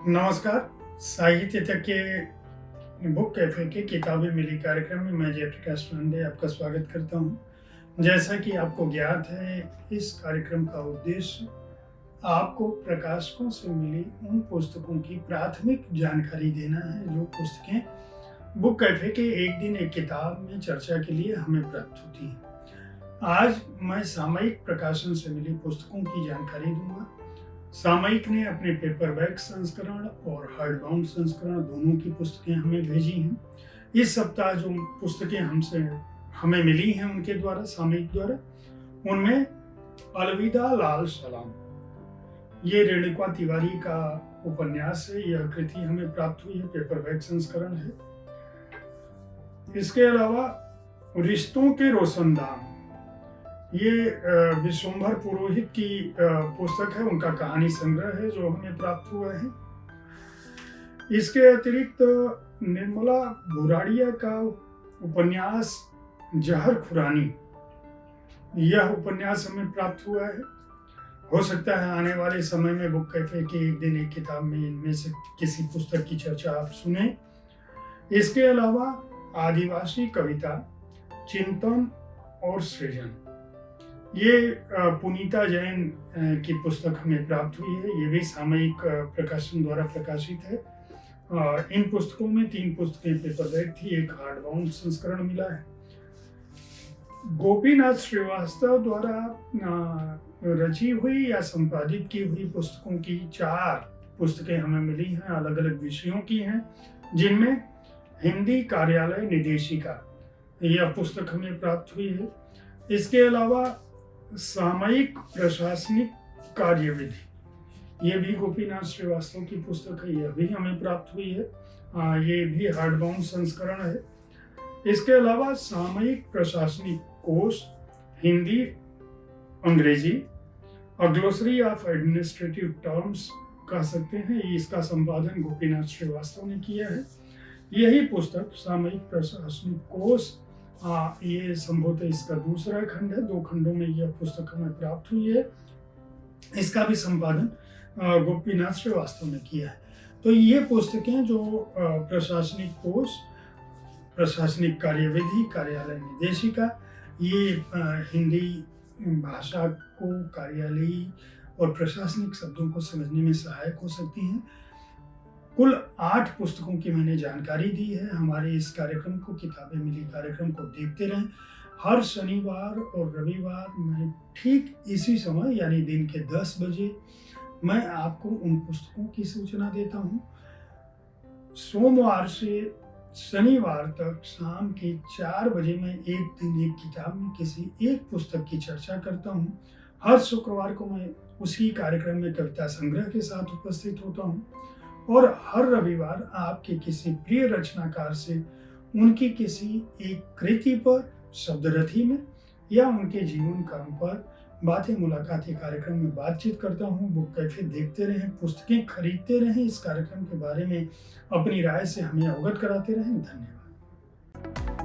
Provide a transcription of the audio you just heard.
नमस्कार। साहित्य तक के बुक कैफे के किताबें मिली कार्यक्रम में मैं जयप्रकाश पांडे आपका स्वागत करता हूं। जैसा कि आपको ज्ञात है, इस कार्यक्रम का उद्देश्य आपको प्रकाशकों से मिली उन पुस्तकों की प्राथमिक जानकारी देना है जो पुस्तकें बुक कैफे के एक दिन एक किताब में चर्चा के लिए हमें प्राप्त होती हैं। आज मैं सामयिक प्रकाशन से मिली पुस्तकों की जानकारी दूंगा। सामयिक ने अपने पेपरबैक संस्करण और हार्डबाउंड संस्करण दोनों की पुस्तकें हमें भेजी हैं। इस सप्ताह जो पुस्तकें हमें मिली हैं उनके द्वारा, सामयिक द्वारा, उनमें अलविदा लाल सलाम, ये रेणुका तिवारी का उपन्यास है। यह कृति हमें प्राप्त हुई है, पेपरबैक संस्करण है। इसके अलावा रिश्तों के रोशनदान, ये विश्वंभर पुरोहित की पुस्तक है, उनका कहानी संग्रह है जो हमें प्राप्त हुआ है। इसके अतिरिक्त निर्मला बुराड़िया का उपन्यास जहर खुरानी, यह उपन्यास हमें प्राप्त हुआ है। हो सकता है आने वाले समय में बुक कैफे के एक दिन एक किताब में इनमें से किसी पुस्तक की चर्चा आप सुने। इसके अलावा आदिवासी कविता, चिंतन और सृजन, ये पुनीता जैन की पुस्तक हमें प्राप्त हुई है। ये भी सामयिक प्रकाशन द्वारा प्रकाशित है। इन पुस्तकों में 3 पुस्तकें पेपरबैक थी, एक हार्डबाउंड संस्करण मिला है। गोपीनाथ श्रीवास्तव द्वारा रची हुई या संपादित की हुई पुस्तकों की 4 पुस्तकें हमें मिली हैं, अलग अलग विषयों की हैं, जिनमें हिंदी कार्यालय निदेशिका, यह पुस्तक हमें प्राप्त हुई है। इसके अलावा सामयिक प्रशासनिक कार्यविधि, ये भी गोपीनाथ श्रीवास्तव की पुस्तक है, यह भी हमें प्राप्त हुई है। ये भी हार्डबाउंड संस्करण है। इसके अलावा सामयिक प्रशासनिक कोश, हिंदी अंग्रेजी, ग्लोसरी ऑफ एडमिनिस्ट्रेटिव टर्म्स कह सकते हैं, इसका संपादन गोपीनाथ श्रीवास्तव ने किया है। यही पुस्तक सामयिक प्रशासनिक कोश, ये संभवतः इसका दूसरा खंड है, 2 खंडों में यह पुस्तक हमें प्राप्त हुई है। इसका भी संपादन गोपीनाथ श्रीवास्तव ने किया है। तो ये पुस्तकें जो प्रशासनिक कोश, प्रशासनिक कार्यविधि, कार्यालय निदेशिका, ये हिंदी भाषा को, कार्यालयी और प्रशासनिक शब्दों को समझने में सहायक हो सकती हैं। कुल 8 पुस्तकों की मैंने जानकारी दी है। हमारे इस कार्यक्रम को, किताबें मिली कार्यक्रम को देखते रहें। हर शनिवार और रविवार में ठीक इसी समय यानी दिन के 10 बजे मैं आपको उन पुस्तकों की सूचना देता हूँ। सोमवार से शनिवार तक शाम के 4 बजे मैं एक दिन एक किताब में किसी एक पुस्तक की चर्चा करता हूँ। हर शुक्रवार को मैं उसी कार्यक्रम में कविता संग्रह के साथ उपस्थित होता हूँ और हर रविवार आपके किसी प्रिय रचनाकार से उनकी किसी एक कृति पर, शब्दरथी में या उनके जीवन कर्म पर बातें, मुलाकातें कार्यक्रम में बातचीत करता हूँ। बुक कैफे देखते रहें, पुस्तकें खरीदते रहें, इस कार्यक्रम के बारे में अपनी राय से हमें अवगत कराते रहें। धन्यवाद।